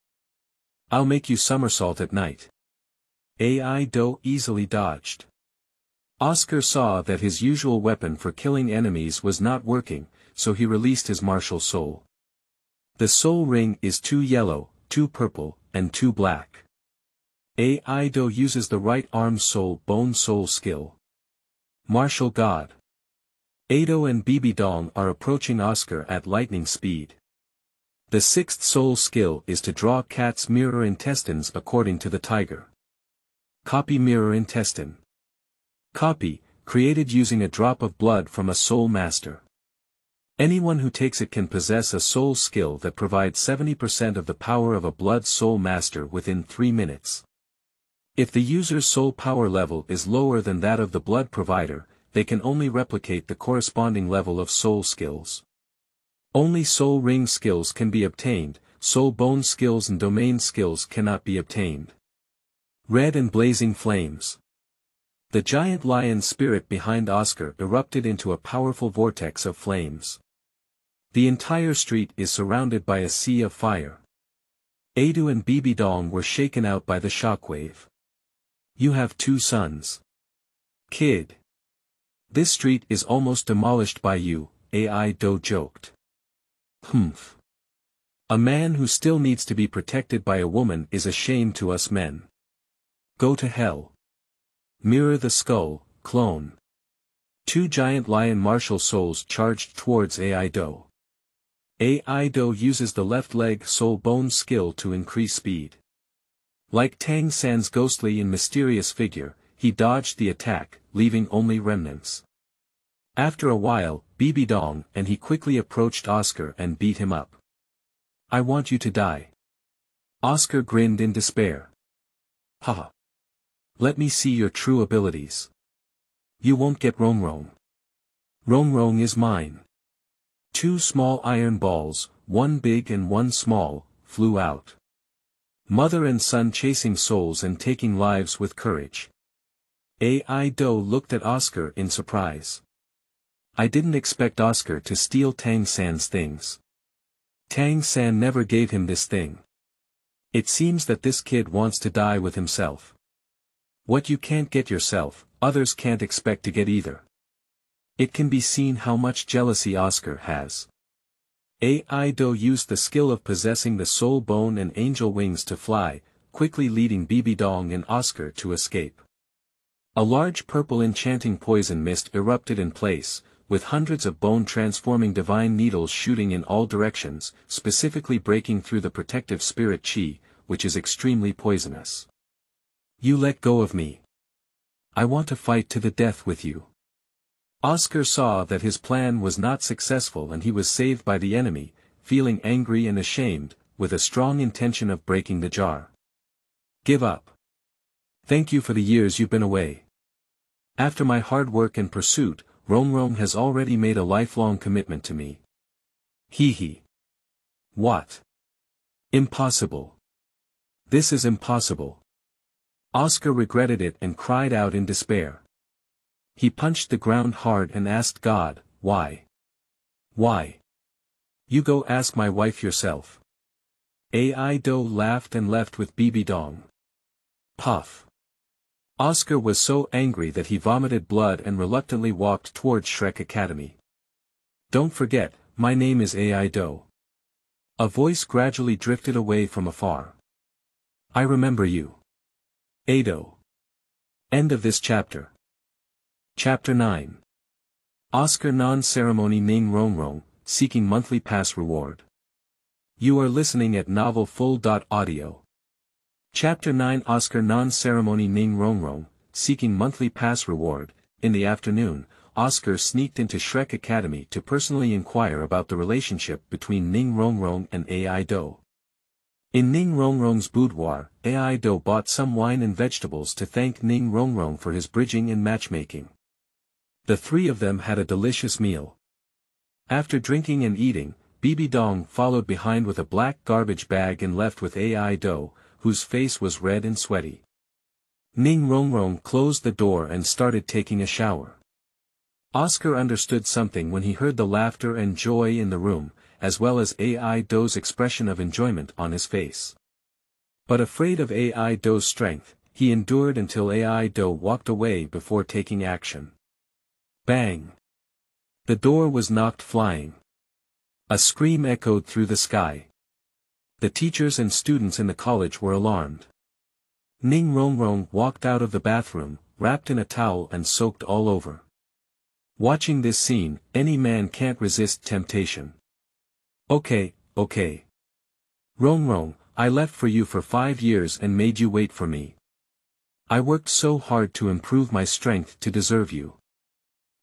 I'll make you somersault at night. Ai Do easily dodged. Oscar saw that his usual weapon for killing enemies was not working, so he released his martial soul. The soul ring is 2 yellow, 2 purple, and 2 black. Ai Do uses the right arm soul bone soul skill. Martial God. Ado and Bibidong are approaching Oscar at lightning speed. The 6th soul skill is to draw cat's mirror intestines according to the tiger. Copy mirror intestine. Copy, created using a drop of blood from a soul master. Anyone who takes it can possess a soul skill that provides 70% of the power of a blood soul master within 3 minutes. If the user's soul power level is lower than that of the blood provider, they can only replicate the corresponding level of soul skills. Only soul ring skills can be obtained, soul bone skills and domain skills cannot be obtained. Red and blazing flames. The giant lion spirit behind Oscar erupted into a powerful vortex of flames. The entire street is surrounded by a sea of fire. Adu and Bibidong were shaken out by the shockwave. You have 2 sons. Kid. This street is almost demolished by you, Ai Do joked. Humph. A man who still needs to be protected by a woman is a shame to us men. Go to hell. Mirror the skull, clone. 2 giant lion martial souls charged towards Ai Do. Ai Do uses the left leg soul bone skill to increase speed. Like Tang San's ghostly and mysterious figure, he dodged the attack, leaving only remnants. After a while, Bibidong and he quickly approached Oscar and beat him up. I want you to die. Oscar grinned in despair. Haha. Let me see your true abilities. You won't get Rongrong. Rongrong is mine. 2 small iron balls, 1 big and 1 small, flew out. Mother and son chasing souls and taking lives with courage. Ai Do looked at Oscar in surprise. I didn't expect Oscar to steal Tang San's things. Tang San never gave him this thing. It seems that this kid wants to die with himself. What you can't get yourself, others can't expect to get either. It can be seen how much jealousy Oscar has. Ai Do used the skill of possessing the soul bone and angel wings to fly, quickly leading Bibidong and Oscar to escape. A large purple enchanting poison mist erupted in place, with hundreds of bone-transforming divine needles shooting in all directions, specifically breaking through the protective spirit chi, which is extremely poisonous. You let go of me. I want to fight to the death with you. Oscar saw that his plan was not successful and he was saved by the enemy, feeling angry and ashamed, with a strong intention of breaking the jar. Give up. Thank you for the years you've been away. After my hard work and pursuit, Rongrong has already made a lifelong commitment to me. Hee hee. What? Impossible. This is impossible. Oscar regretted it and cried out in despair. He punched the ground hard and asked God, why? Why? You go ask my wife yourself. Ai Do laughed and left with Bibidong. Puff. Oscar was so angry that he vomited blood and reluctantly walked towards Shrek Academy. Don't forget, my name is Ai Do. A voice gradually drifted away from afar. I remember you. Ado. End of this chapter. Chapter 9. Oscar Non-Ceremony Ning Rongrong, Seeking Monthly Pass Reward. You are listening at novelfull.audio. Chapter 9 Oscar Non-Ceremony Ning Rongrong, Seeking Monthly Pass Reward. In the afternoon, Oscar sneaked into Shrek Academy to personally inquire about the relationship between Ning Rongrong and Ai Do. In Ning Rongrong's boudoir, Ai Do bought some wine and vegetables to thank Ning Rongrong for his bridging and matchmaking. The three of them had a delicious meal. After drinking and eating, Bibi Dong followed behind with a black garbage bag and left with Ai Do, whose face was red and sweaty. Ning Rongrong closed the door and started taking a shower. Oscar understood something when he heard the laughter and joy in the room, as well as Ai Do's expression of enjoyment on his face. But afraid of Ai Do's strength, he endured until Ai Do walked away before taking action. Bang! The door was knocked flying. A scream echoed through the sky. The teachers and students in the college were alarmed. Ning Rongrong walked out of the bathroom, wrapped in a towel and soaked all over. Watching this scene, any man can't resist temptation. Okay. Rongrong, I left for you for 5 years and made you wait for me. I worked so hard to improve my strength to deserve you.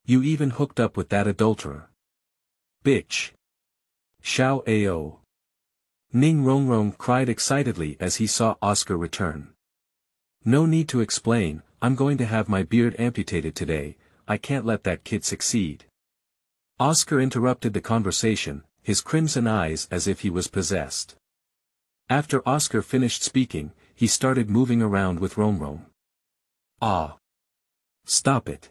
You even hooked up with that adulterer. Bitch. Xiao Ao. Ning Rongrong cried excitedly as he saw Oscar return. No need to explain, I'm going to have my beard amputated today, I can't let that kid succeed. Oscar interrupted the conversation, his crimson eyes as if he was possessed. After Oscar finished speaking, he started moving around with Rongrong. Ah! Stop it!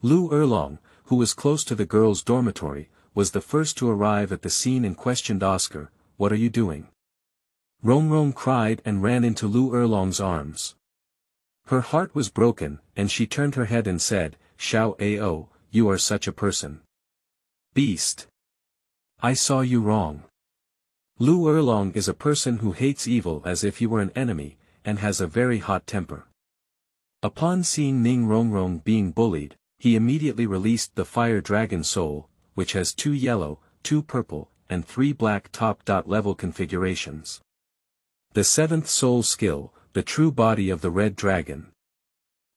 Lu Erlong, who was close to the girls' dormitory, was the first to arrive at the scene and questioned Oscar, what are you doing? Rongrong cried and ran into Lu Erlong's arms. Her heart was broken, and she turned her head and said, Xiao Ao, you are such a person. Beast. I saw you wrong. Lu Erlong is a person who hates evil as if he were an enemy, and has a very hot temper. Upon seeing Ning Rongrong being bullied, he immediately released the Fire Dragon Soul, which has 2 yellow, 2 purple, and 3 black top-dot level configurations. The 7th soul skill, the true body of the Red Dragon.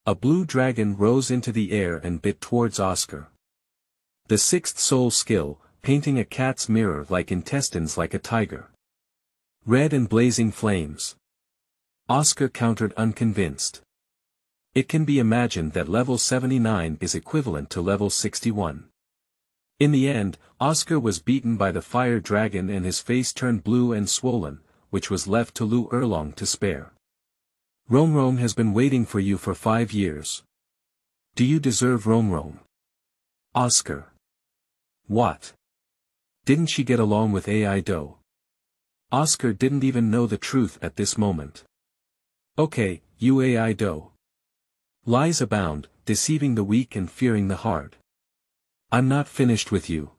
A blue dragon rose into the air and bit towards Oscar. The 6th soul skill, painting a cat's mirror like intestines like a tiger. Red and blazing flames. Oscar countered unconvinced. It can be imagined that level 79 is equivalent to level 61. In the end, Oscar was beaten by the fire dragon and his face turned blue and swollen, which was left to Lu Erlong to spare. Rongrong has been waiting for you for 5 years. Do you deserve Rongrong? Oscar. What? Didn't she get along with Ai Do? Oscar didn't even know the truth at this moment. Okay, you Ai Do. Lies abound, deceiving the weak and fearing the hard. I'm not finished with you.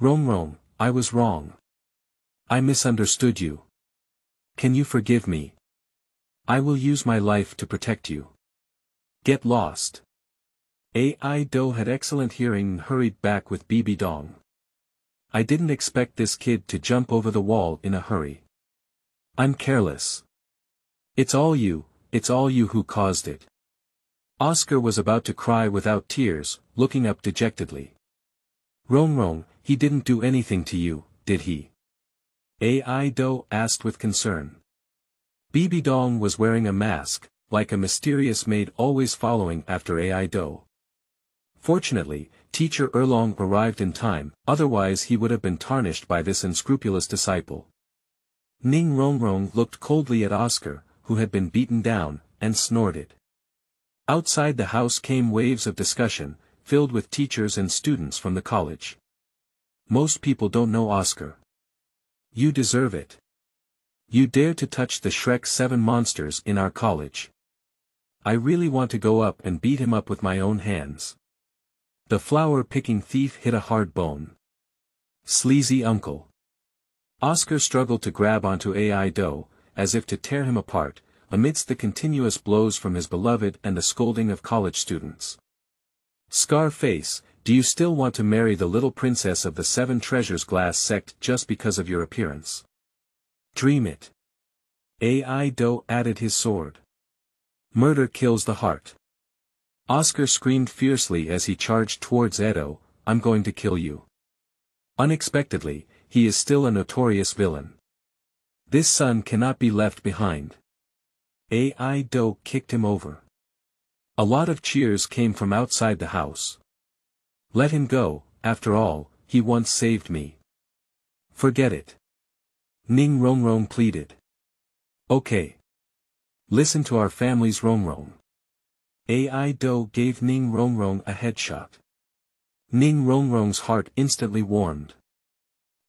Rongrong, I was wrong. I misunderstood you. Can you forgive me? I will use my life to protect you. Get lost. Ai Do had excellent hearing and hurried back with Bibi Dong. I didn't expect this kid to jump over the wall in a hurry. I'm careless. It's all you who caused it. Oscar was about to cry without tears, looking up dejectedly. Rongrong, he didn't do anything to you, did he? Ai Do asked with concern. Bibi Dong was wearing a mask, like a mysterious maid always following after Ai Do. Fortunately, Teacher Erlong arrived in time, otherwise he would have been tarnished by this unscrupulous disciple. Ning Rongrong looked coldly at Oscar, who had been beaten down, and snorted. Outside the house came waves of discussion, filled with teachers and students from the college. Most people don't know Oscar. You deserve it. You dare to touch the Shrek 7 monsters in our college. I really want to go up and beat him up with my own hands. The flower-picking thief hit a hard bone. Sleazy uncle. Oscar struggled to grab onto AI Do, as if to tear him apart, amidst the continuous blows from his beloved and the scolding of college students. Scarface, do you still want to marry the little princess of the Seven Treasures Glass sect just because of your appearance? Dream it. AI Do added his sword. Murder kills the heart. Oscar screamed fiercely as he charged towards Edo, I'm going to kill you. Unexpectedly, he is still a notorious villain. This son cannot be left behind. AI Do kicked him over. A lot of cheers came from outside the house. Let him go, after all, he once saved me. Forget it. Ning Rongrong pleaded. Okay. Listen to our family's Rongrong. AI Do gave Ning Rongrong a headshot. Ning Rongrong's heart instantly warmed.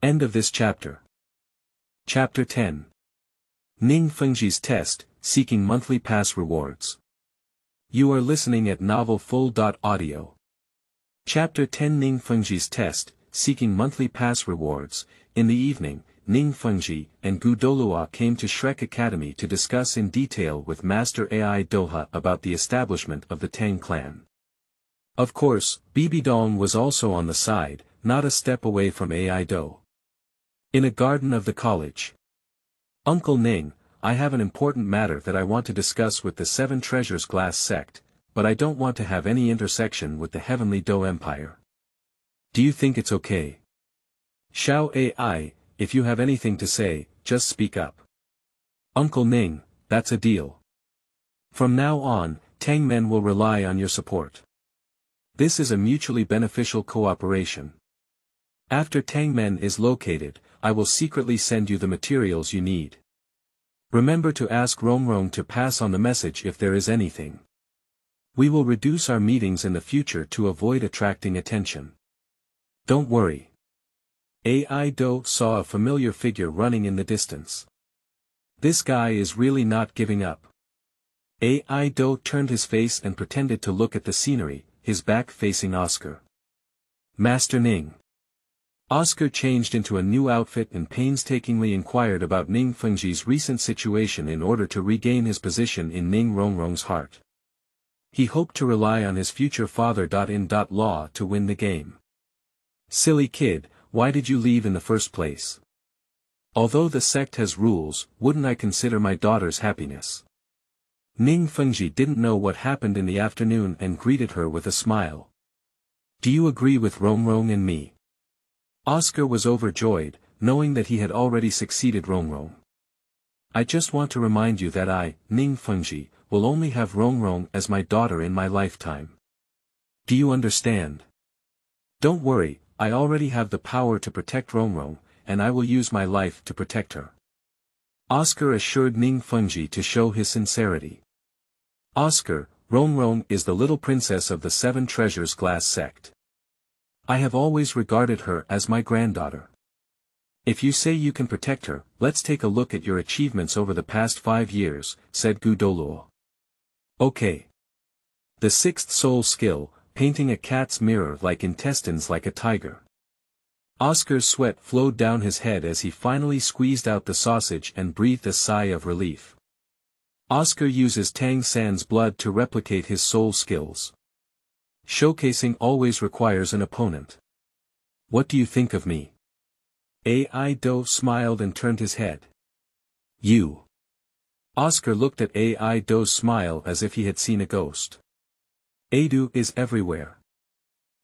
End of this chapter. Chapter 10. Ning Fengji's Test, Seeking Monthly Pass Rewards. You are listening at novelfull.audio. Chapter 10 Ning Fengji's Test, Seeking Monthly Pass Rewards. In the evening, Ning Fengji and Gu Dolua came to Shrek Academy to discuss in detail with Master AI Doha about the establishment of the Tang clan. Of course, Bibi Dong was also on the side, not a step away from AI Do. In a garden of the college. Uncle Ning, I have an important matter that I want to discuss with the Seven Treasures Glass sect, but I don't want to have any intersection with the Heavenly Do Empire. Do you think it's okay? Xiao AI, if you have anything to say, just speak up. Uncle Ning, that's a deal. From now on, Tang men will rely on your support. This is a mutually beneficial cooperation. After Tang men is located, I will secretly send you the materials you need. Remember to ask Rongrong to pass on the message if there is anything. We will reduce our meetings in the future to avoid attracting attention. Don't worry. AI Do saw a familiar figure running in the distance. This guy is really not giving up. AI Do turned his face and pretended to look at the scenery, his back facing Oscar. Master Ning. Oscar changed into a new outfit and painstakingly inquired about Ning Fengji's recent situation in order to regain his position in Ning Rongrong's heart. He hoped to rely on his future father-in-law to win the game. Silly kid, why did you leave in the first place? Although the sect has rules, wouldn't I consider my daughter's happiness? Ning Fengji didn't know what happened in the afternoon and greeted her with a smile. Do you agree with Rongrong and me? Oscar was overjoyed, knowing that he had already succeeded Rongrong. I just want to remind you that I, Ning Fengji, will only have Rongrong as my daughter in my lifetime. Do you understand? Don't worry, I already have the power to protect Rongrong, and I will use my life to protect her. Oscar assured Ning Fengji to show his sincerity. Oscar, Rongrong is the little princess of the Seven Treasures Glass sect. I have always regarded her as my granddaughter. If you say you can protect her, let's take a look at your achievements over the past 5 years, said Gu Dolua. Okay. The sixth soul skill, painting a cat's mirror like intestines like a tiger. Oscar's sweat flowed down his head as he finally squeezed out the sausage and breathed a sigh of relief. Oscar uses Tang San's blood to replicate his soul skills. Showcasing always requires an opponent. What do you think of me? AI Do smiled and turned his head. You. Oscar looked at AI Do's smile as if he had seen a ghost. Adu is everywhere.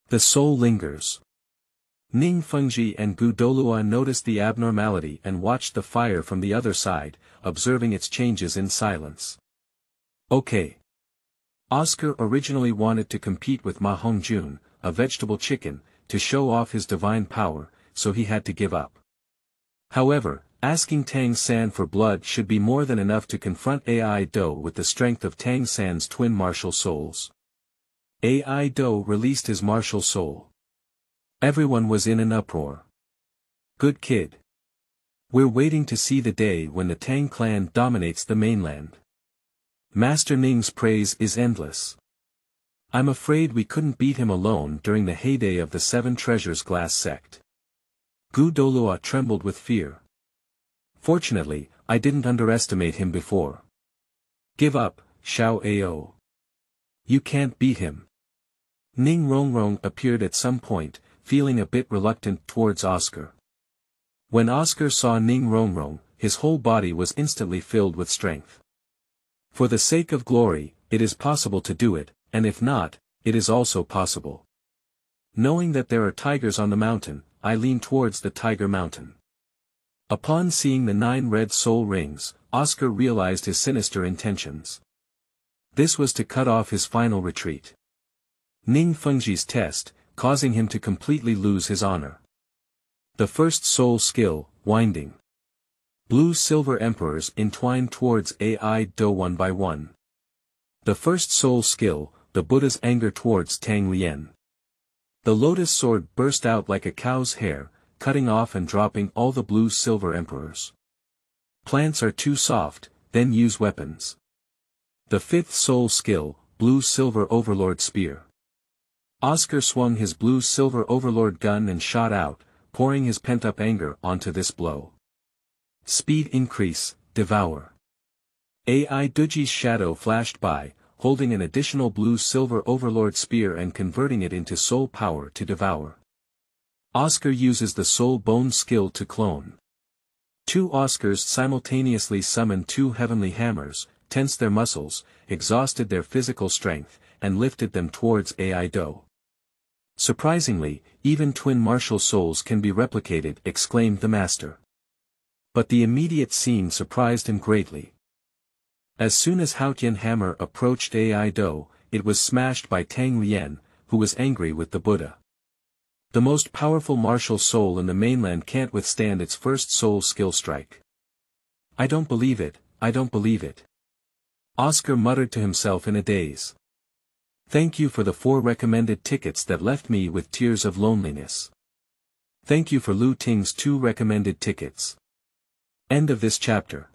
The soul lingers. Ning Fengji and Gu Dolua noticed the abnormality and watched the fire from the other side, observing its changes in silence. Okay. Oscar originally wanted to compete with Ma Hongjun, a vegetable chicken, to show off his divine power, so he had to give up. However, asking Tang San for blood should be more than enough to confront AI Do with the strength of Tang San's twin martial souls. AI Do released his martial soul. Everyone was in an uproar. Good kid. We're waiting to see the day when the Tang clan dominates the mainland. Master Ning's praise is endless. I'm afraid we couldn't beat him alone during the heyday of the Seven Treasures Glass sect. Gu Doloa trembled with fear. Fortunately, I didn't underestimate him before. Give up, Xiao Ao. You can't beat him. Ning Rongrong appeared at some point, feeling a bit reluctant towards Oscar. When Oscar saw Ning Rongrong, his whole body was instantly filled with strength. For the sake of glory, it is possible to do it, and if not, it is also possible. Knowing that there are tigers on the mountain, I lean towards the Tiger Mountain. Upon seeing the 9 red soul rings, Oscar realized his sinister intentions. This was to cut off his final retreat. Ning Fengji's test, causing him to completely lose his honor. The first soul skill, Winding. Blue-silver emperors entwined towards Ai Do one by one. The first soul skill, the Buddha's anger towards Tang Lien. The lotus sword burst out like a cow's hair, cutting off and dropping all the blue-silver emperors. Plants are too soft, then use weapons. The fifth soul skill, Blue-silver overlord spear. Oscar swung his blue-silver overlord gun and shot out, pouring his pent-up anger onto this blow. Speed increase, devour. Ai Duji's shadow flashed by, holding an additional blue-silver overlord spear and converting it into soul power to devour. Oscar uses the soul bone skill to clone. 2 Oscars simultaneously summoned 2 heavenly hammers, tensed their muscles, exhausted their physical strength, and lifted them towards Ai Do. Surprisingly, even twin martial souls can be replicated, exclaimed the master. But the immediate scene surprised him greatly. As soon as Haotian hammer approached Ai Do, it was smashed by Tang Lien, who was angry with the Buddha. The most powerful martial soul in the mainland can't withstand its first soul skill strike. I don't believe it, I don't believe it. Oscar muttered to himself in a daze. Thank you for the 4 recommended tickets that left me with tears of loneliness. Thank you for Lu Ting's 2 recommended tickets. End of this chapter.